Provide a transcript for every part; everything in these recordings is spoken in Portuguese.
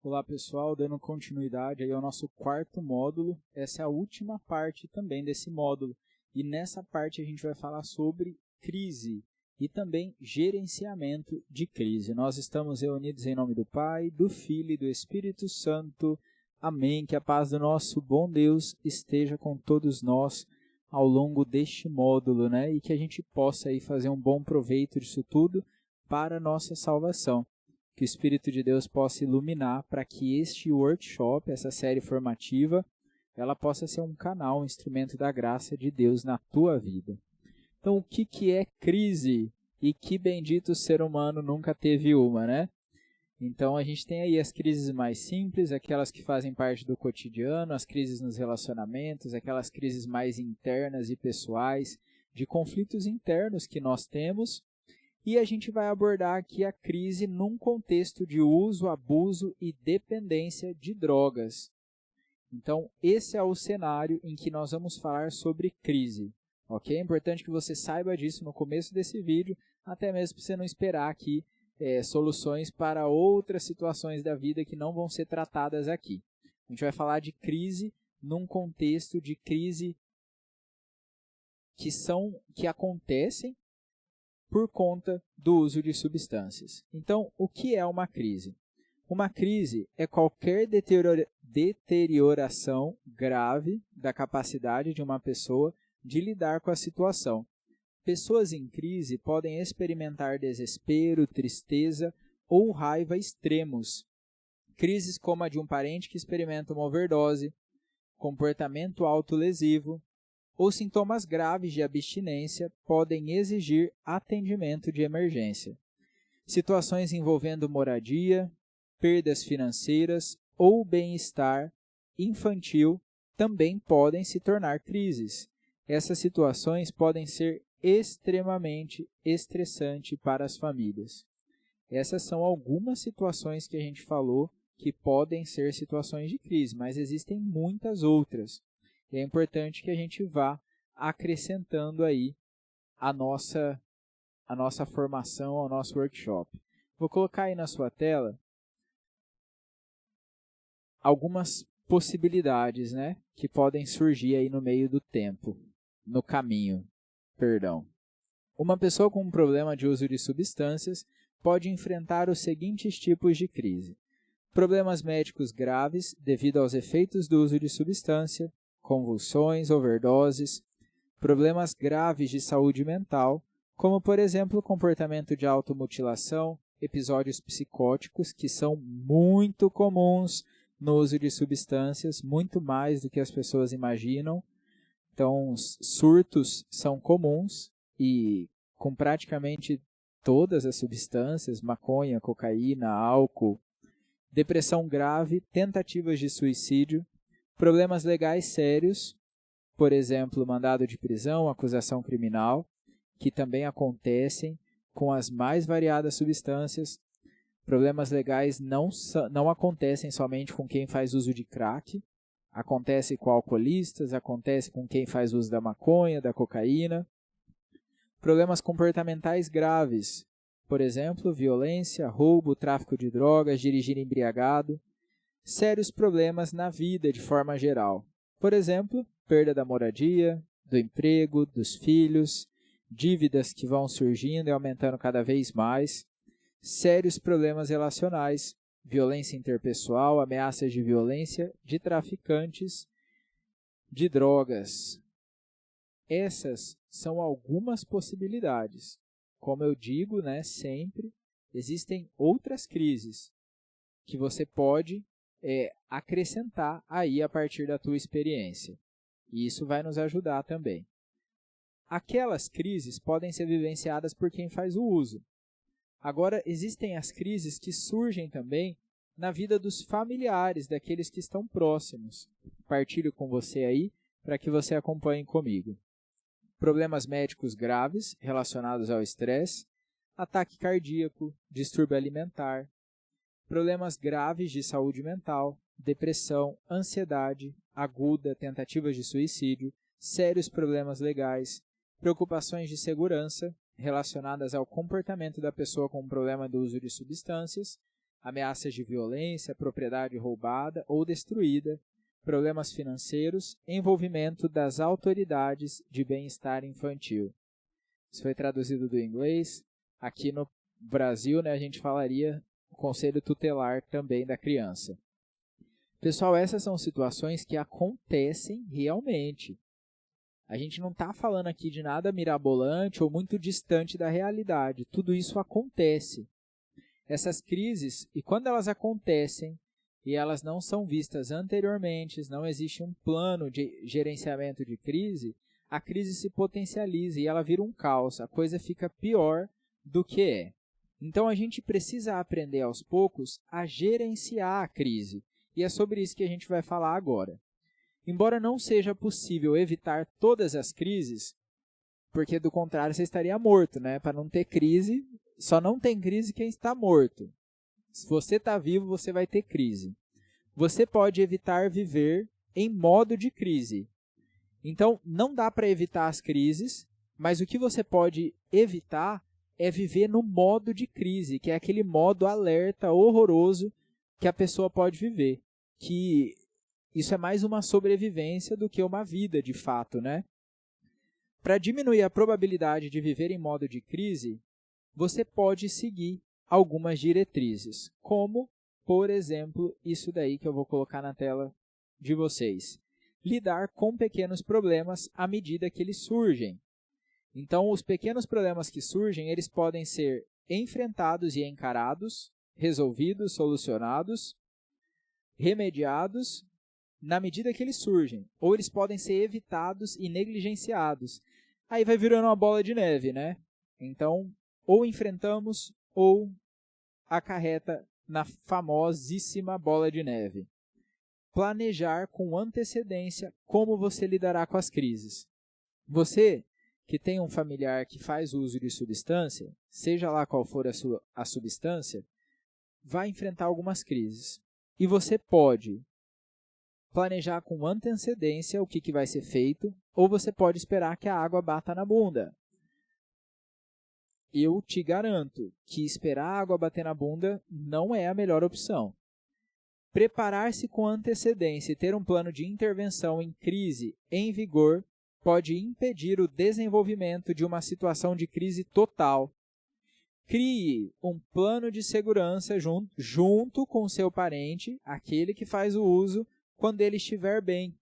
Olá pessoal, dando continuidade aí ao nosso quarto módulo, essa é a última parte também desse módulo, e nessa parte a gente vai falar sobre crise e também gerenciamento de crise. Nós estamos reunidos em nome do Pai, do Filho e do Espírito Santo. Amém. Que a paz do nosso bom Deus esteja com todos nós ao longo deste módulo, né? E que a gente possa aí fazer um bom proveito disso tudo para a nossa salvação. Que o Espírito de Deus possa iluminar para que este workshop, essa série formativa, ela possa ser um canal, um instrumento da graça de Deus na tua vida. Então, o que é crise? E que bendito ser humano nunca teve uma, né? Então, a gente tem aí as crises mais simples, aquelas que fazem parte do cotidiano, as crises nos relacionamentos, aquelas crises mais internas e pessoais, de conflitos internos que nós temos. E a gente vai abordar aqui a crise num contexto de uso, abuso e dependência de drogas. Então, esse é o cenário em que nós vamos falar sobre crise. Ok? É importante que você saiba disso no começo desse vídeo, até mesmo para você não esperar aqui soluções para outras situações da vida que não vão ser tratadas aqui. A gente vai falar de crise num contexto de crise que acontecem por conta do uso de substâncias. Então, o que é uma crise? Uma crise é qualquer deterioração grave da capacidade de uma pessoa de lidar com a situação. Pessoas em crise podem experimentar desespero, tristeza ou raiva extremos. Crises como a de um parente que experimenta uma overdose, comportamento autolesivo, ou sintomas graves de abstinência podem exigir atendimento de emergência. Situações envolvendo moradia, perdas financeiras ou bem-estar infantil também podem se tornar crises. Essas situações podem ser extremamente estressantes para as famílias. Essas são algumas situações que a gente falou que podem ser situações de crise, mas existem muitas outras. E é importante que a gente vá acrescentando aí a nossa formação, ao nosso workshop. Vou colocar aí na sua tela algumas possibilidades, né, que podem surgir aí no meio do tempo, no caminho, perdão. Uma pessoa com um problema de uso de substâncias pode enfrentar os seguintes tipos de crise: problemas médicos graves devido aos efeitos do uso de substância, convulsões, overdoses, problemas graves de saúde mental, como, por exemplo, comportamento de automutilação, episódios psicóticos, que são muito comuns no uso de substâncias, muito mais do que as pessoas imaginam. Então, os surtos são comuns e com praticamente todas as substâncias, maconha, cocaína, álcool, depressão grave, tentativas de suicídio, problemas legais sérios, por exemplo, mandado de prisão, acusação criminal, que também acontecem com as mais variadas substâncias. Problemas legais não acontecem somente com quem faz uso de crack, acontece com alcoolistas, acontece com quem faz uso da maconha, da cocaína. Problemas comportamentais graves, por exemplo, violência, roubo, tráfico de drogas, dirigir embriagado. Sérios problemas na vida de forma geral. Por exemplo, perda da moradia, do emprego, dos filhos, dívidas que vão surgindo e aumentando cada vez mais. Sérios problemas relacionais, violência interpessoal, ameaças de violência, de traficantes, de drogas. Essas são algumas possibilidades. Como eu digo, né, sempre, existem outras crises que você pode acrescentar aí a partir da tua experiência. E isso vai nos ajudar também. Aquelas crises podem ser vivenciadas por quem faz o uso. Agora, existem as crises que surgem também na vida dos familiares, daqueles que estão próximos. Partilho com você aí, para que você acompanhe comigo. Problemas médicos graves relacionados ao estresse, ataque cardíaco, distúrbio alimentar, problemas graves de saúde mental, depressão, ansiedade aguda, tentativas de suicídio, sérios problemas legais, preocupações de segurança relacionadas ao comportamento da pessoa com problema do uso de substâncias, ameaças de violência, propriedade roubada ou destruída, problemas financeiros, envolvimento das autoridades de bem-estar infantil. Isso foi traduzido do inglês. Aqui no Brasil, a gente falaria o conselho tutelar também da criança. Pessoal, essas são situações que acontecem realmente. A gente não está falando aqui de nada mirabolante ou muito distante da realidade. Tudo isso acontece. Essas crises, e quando elas acontecem e elas não são vistas anteriormente, não existe um plano de gerenciamento de crise, a crise se potencializa e ela vira um caos, a coisa fica pior do que é. Então, a gente precisa aprender aos poucos a gerenciar a crise, e é sobre isso que a gente vai falar agora. Embora não seja possível evitar todas as crises, porque do contrário você estaria morto, Para não ter crise, só não tem crise quem está morto. Se você está vivo, você vai ter crise. Você pode evitar viver em modo de crise. Então, não dá para evitar as crises, mas o que você pode evitar é viver no modo de crise, que é aquele modo alerta horroroso que a pessoa pode viver. Que isso é mais uma sobrevivência do que uma vida, de fato, Para diminuir a probabilidade de viver em modo de crise, você pode seguir algumas diretrizes, como, por exemplo, isso daí que eu vou colocar na tela de vocês. Lidar com pequenos problemas à medida que eles surgem. Então, os pequenos problemas que surgem, eles podem ser enfrentados e encarados, resolvidos, solucionados, remediados, na medida que eles surgem, ou eles podem ser evitados e negligenciados. Aí vai virando uma bola de neve, Então, ou enfrentamos ou acarreta na famosíssima bola de neve. Planejar com antecedência como você lidará com as crises. Você que tem um familiar que faz uso de substância, seja lá qual for a substância, vai enfrentar algumas crises. E você pode planejar com antecedência o que vai ser feito, ou você pode esperar que a água bata na bunda. Eu te garanto que esperar a água bater na bunda não é a melhor opção. Preparar-se com antecedência e ter um plano de intervenção em crise em vigor pode impedir o desenvolvimento de uma situação de crise total. Crie um plano de segurança junto com seu parente, aquele que faz o uso, quando ele estiver bem.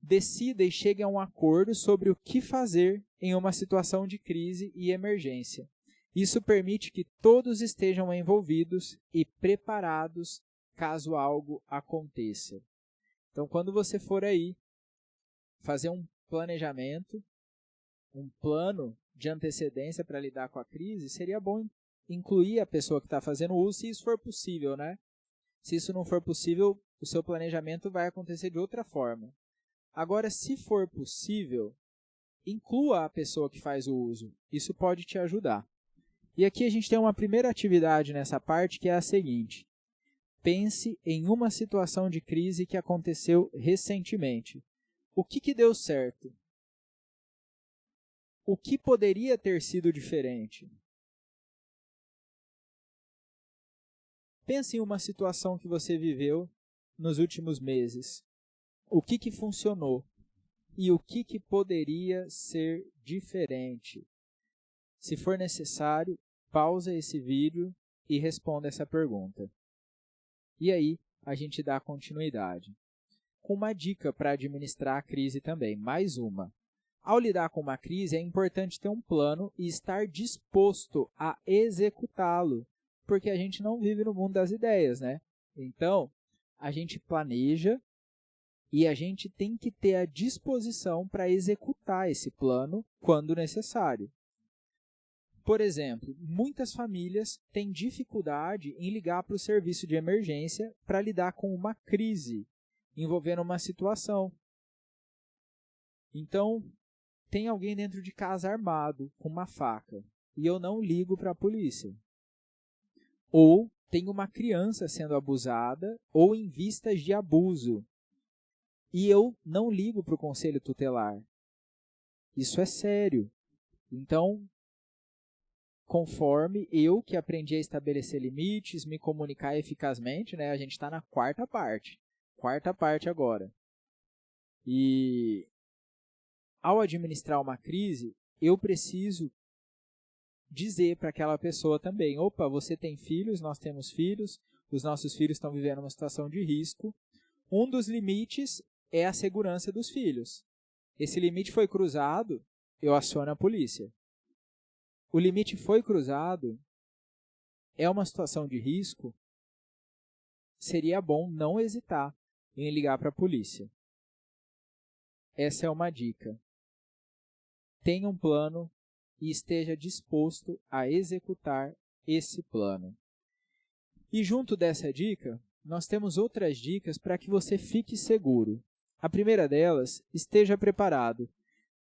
Decida e chegue a um acordo sobre o que fazer em uma situação de crise e emergência. Isso permite que todos estejam envolvidos e preparados caso algo aconteça. Então, quando você for aí fazer um planejamento, um plano de antecedência para lidar com a crise, seria bom incluir a pessoa que está fazendo uso, se isso for possível, Se isso não for possível, o seu planejamento vai acontecer de outra forma. Agora, se for possível, inclua a pessoa que faz o uso. Isso pode te ajudar. E aqui a gente tem uma primeira atividade nessa parte, que é a seguinte. Pense em uma situação de crise que aconteceu recentemente. O que deu certo? O que poderia ter sido diferente? Pense em uma situação que você viveu nos últimos meses. O que funcionou? E o que poderia ser diferente? Se for necessário, pausa esse vídeo e responda essa pergunta. E aí, a gente dá continuidade. Com uma dica para administrar a crise também, mais uma. Ao lidar com uma crise, é importante ter um plano e estar disposto a executá-lo, porque a gente não vive no mundo das ideias, Então, a gente planeja e a gente tem que ter a disposição para executar esse plano quando necessário. Por exemplo, muitas famílias têm dificuldade em ligar para o serviço de emergência para lidar com uma crise envolvendo uma situação. Então, tem alguém dentro de casa armado com uma faca e eu não ligo para a polícia. Ou tem uma criança sendo abusada ou em vistas de abuso e eu não ligo para o conselho tutelar. Isso é sério. Então, conforme eu que aprendi a estabelecer limites, me comunicar eficazmente, né? A gente está na quarta parte agora. E ao administrar uma crise, eu preciso dizer para aquela pessoa também, opa, você tem filhos, nós temos filhos, os nossos filhos estão vivendo uma situação de risco. Um dos limites é a segurança dos filhos. Esse limite foi cruzado, eu aciono a polícia. O limite foi cruzado, é uma situação de risco, seria bom não hesitar em ligar para a polícia. Essa é uma dica. Tenha um plano e esteja disposto a executar esse plano. E junto dessa dica, nós temos outras dicas para que você fique seguro. A primeira delas, esteja preparado.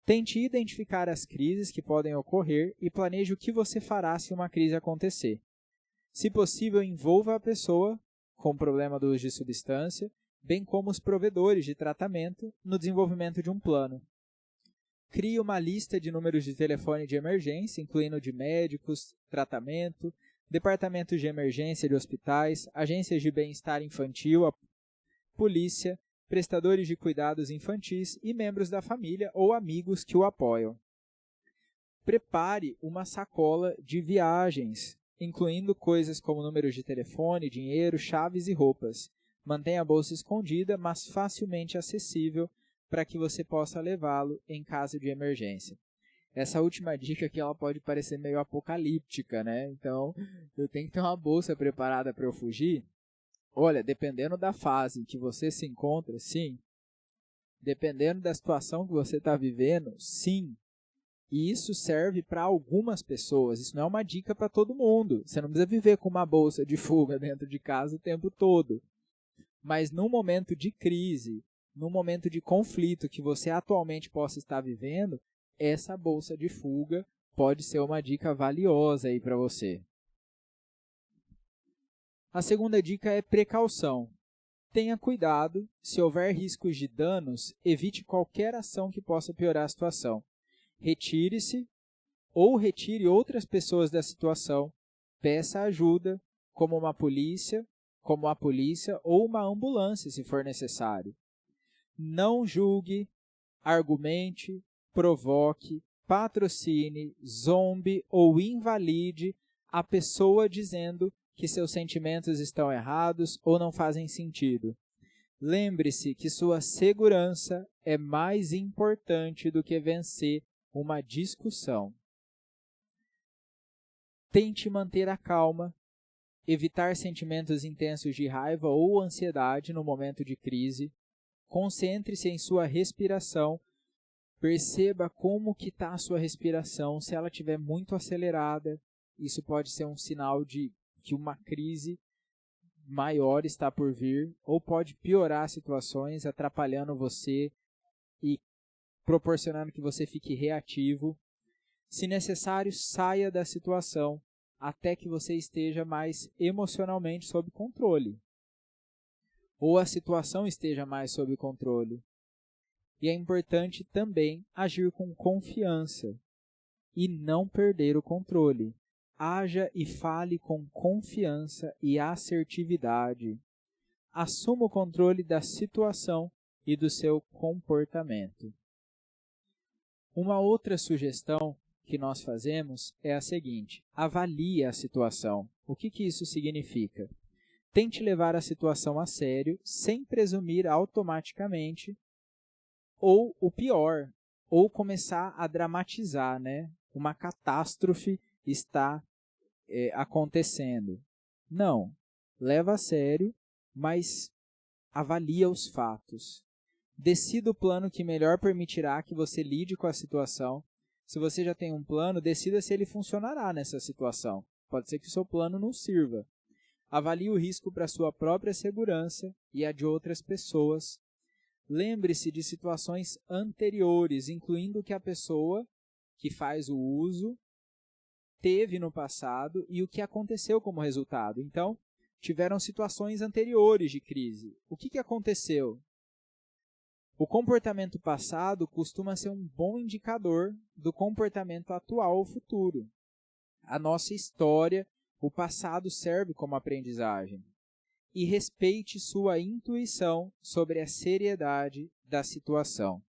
Tente identificar as crises que podem ocorrer e planeje o que você fará se uma crise acontecer. Se possível, envolva a pessoa com problema do uso de substância, bem como os provedores de tratamento no desenvolvimento de um plano. Crie uma lista de números de telefone de emergência, incluindo de médicos, tratamento, departamentos de emergência de hospitais, agências de bem-estar infantil, a polícia, prestadores de cuidados infantis e membros da família ou amigos que o apoiam. Prepare uma sacola de viagens, incluindo coisas como números de telefone, dinheiro, chaves e roupas. Mantenha a bolsa escondida, mas facilmente acessível, para que você possa levá-lo em caso de emergência. Essa última dica aqui ela pode parecer meio apocalíptica, né? Então, eu tenho que ter uma bolsa preparada para eu fugir. Olha, dependendo da fase que você se encontra, sim. Dependendo da situação que você está vivendo, sim. E isso serve para algumas pessoas. Isso não é uma dica para todo mundo. Você não precisa viver com uma bolsa de fuga dentro de casa o tempo todo. Mas num momento de crise, num momento de conflito que você atualmente possa estar vivendo, essa bolsa de fuga pode ser uma dica valiosa aí para você. A segunda dica é precaução. Tenha cuidado, se houver riscos de danos, evite qualquer ação que possa piorar a situação. Retire-se ou retire outras pessoas da situação, peça ajuda, como a polícia ou uma ambulância, se for necessário. Não julgue, argumente, provoque, patrocine, zombe ou invalide a pessoa dizendo que seus sentimentos estão errados ou não fazem sentido. Lembre-se que sua segurança é mais importante do que vencer uma discussão. Tente manter a calma, evitar sentimentos intensos de raiva ou ansiedade no momento de crise. Concentre-se em sua respiração. Perceba como que está a sua respiração. Se ela estiver muito acelerada, isso pode ser um sinal de que uma crise maior está por vir, ou pode piorar situações, atrapalhando você e proporcionando que você fique reativo. Se necessário, saia da situação até que você esteja mais emocionalmente sob controle, ou a situação esteja mais sob controle. E é importante também agir com confiança e não perder o controle. Haja e fale com confiança e assertividade. Assuma o controle da situação e do seu comportamento. Uma outra sugestão que nós fazemos é a seguinte: avalie a situação. O que isso significa? Tente levar a situação a sério, sem presumir automaticamente, ou o pior, ou começar a dramatizar, né? Uma catástrofe está acontecendo. Não, leva a sério, mas avalia os fatos. Decida o plano que melhor permitirá que você lide com a situação. Se você já tem um plano, decida se ele funcionará nessa situação. Pode ser que o seu plano não sirva. Avalie o risco para a sua própria segurança e a de outras pessoas. Lembre-se de situações anteriores, incluindo o que a pessoa que faz o uso teve no passado e o que aconteceu como resultado. Então, tiveram situações anteriores de crise. O que aconteceu? O comportamento passado costuma ser um bom indicador do comportamento atual ou futuro. A nossa história, o passado serve como aprendizagem. E respeite sua intuição sobre a seriedade da situação.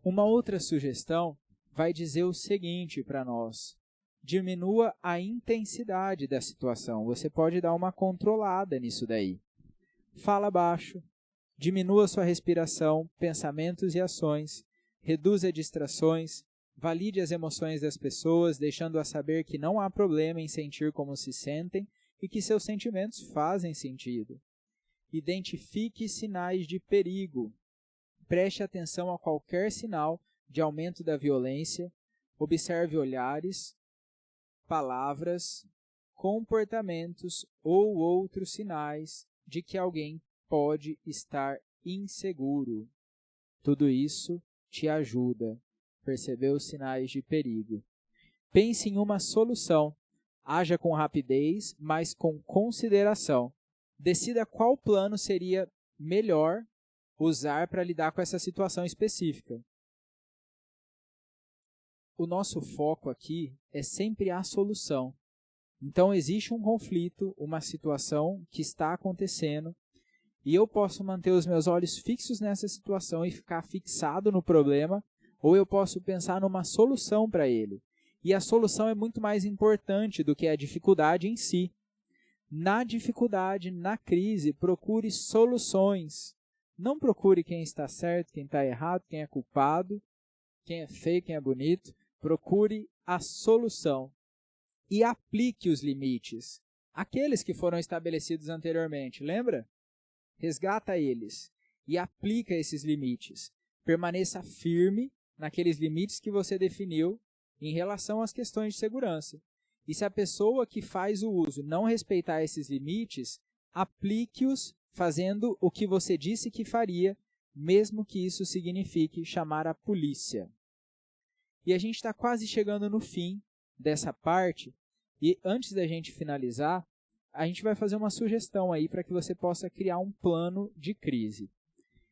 Uma outra sugestão vai dizer o seguinte para nós: diminua a intensidade da situação. Você pode dar uma controlada nisso daí. Fala baixo, diminua sua respiração, pensamentos e ações, reduza distrações, valide as emoções das pessoas, deixando-as saber que não há problema em sentir como se sentem e que seus sentimentos fazem sentido. Identifique sinais de perigo. Preste atenção a qualquer sinal de aumento da violência, observe olhares, palavras, comportamentos ou outros sinais de que alguém pode estar inseguro. Tudo isso te ajuda a perceber os sinais de perigo. Pense em uma solução. Haja com rapidez, mas com consideração. Decida qual plano seria melhor usar para lidar com essa situação específica. O nosso foco aqui é sempre a solução. Então, existe um conflito, uma situação que está acontecendo, e eu posso manter os meus olhos fixos nessa situação e ficar fixado no problema, ou eu posso pensar numa solução para ele. E a solução é muito mais importante do que a dificuldade em si. Na dificuldade, na crise, procure soluções. Não procure quem está certo, quem está errado, quem é culpado, quem é feio, quem é bonito. Procure a solução e aplique os limites. Aqueles que foram estabelecidos anteriormente, lembra? Resgata eles e aplica esses limites. Permaneça firme naqueles limites que você definiu em relação às questões de segurança. E se a pessoa que faz o uso não respeitar esses limites, aplique-os fazendo o que você disse que faria, mesmo que isso signifique chamar a polícia. E a gente está quase chegando no fim dessa parte, e antes da gente finalizar, a gente vai fazer uma sugestão aí para que você possa criar um plano de crise.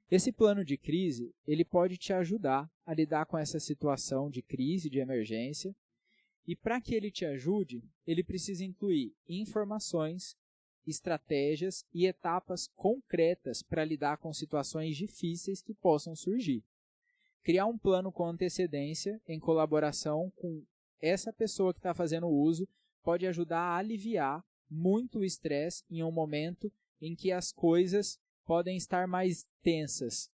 Esse plano de crise, ele pode te ajudar a lidar com essa situação de crise, de emergência, e para que ele te ajude, ele precisa incluir informações, estratégias e etapas concretas para lidar com situações difíceis que possam surgir. Criar um plano com antecedência, em colaboração com essa pessoa que está fazendo o uso, pode ajudar a aliviar muito o estresse em um momento em que as coisas podem estar mais tensas.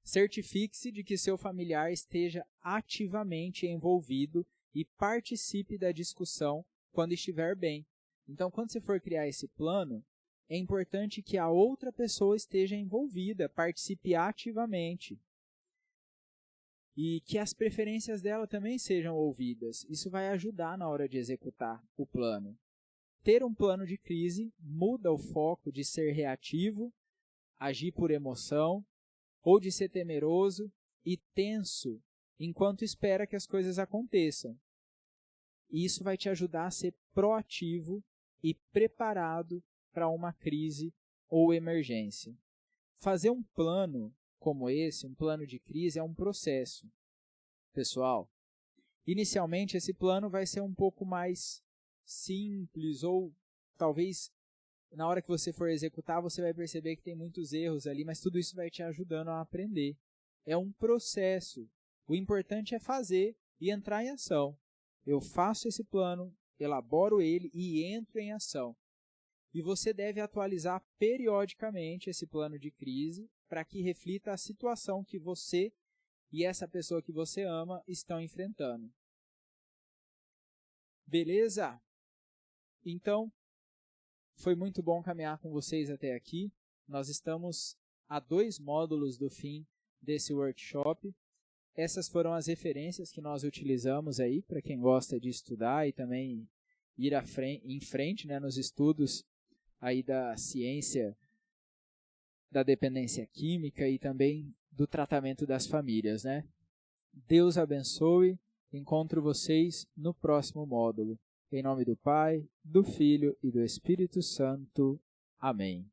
Certifique-se de que seu familiar esteja ativamente envolvido e participe da discussão quando estiver bem. Então, quando você for criar esse plano, é importante que a outra pessoa esteja envolvida, participe ativamente. E que as preferências dela também sejam ouvidas. Isso vai ajudar na hora de executar o plano. Ter um plano de crise muda o foco de ser reativo, agir por emoção, ou de ser temeroso e tenso enquanto espera que as coisas aconteçam. E isso vai te ajudar a ser proativo e preparado para uma crise ou emergência. Fazer um plano como esse, um plano de crise, é um processo. Pessoal, inicialmente esse plano vai ser um pouco mais simples, ou talvez na hora que você for executar você vai perceber que tem muitos erros ali, mas tudo isso vai te ajudando a aprender. É um processo. O importante é fazer e entrar em ação. Eu faço esse plano, elaboro ele e entro em ação. E você deve atualizar periodicamente esse plano de crise para que reflita a situação que você e essa pessoa que você ama estão enfrentando. Beleza? Então, foi muito bom caminhar com vocês até aqui. Nós estamos a 2 módulos do fim desse workshop. Essas foram as referências que nós utilizamos aí para quem gosta de estudar e também ir em frente, né, nos estudos aí da ciência da dependência química e também do tratamento das famílias, né? Deus abençoe. Encontro vocês no próximo módulo. Em nome do Pai, do Filho e do Espírito Santo. Amém.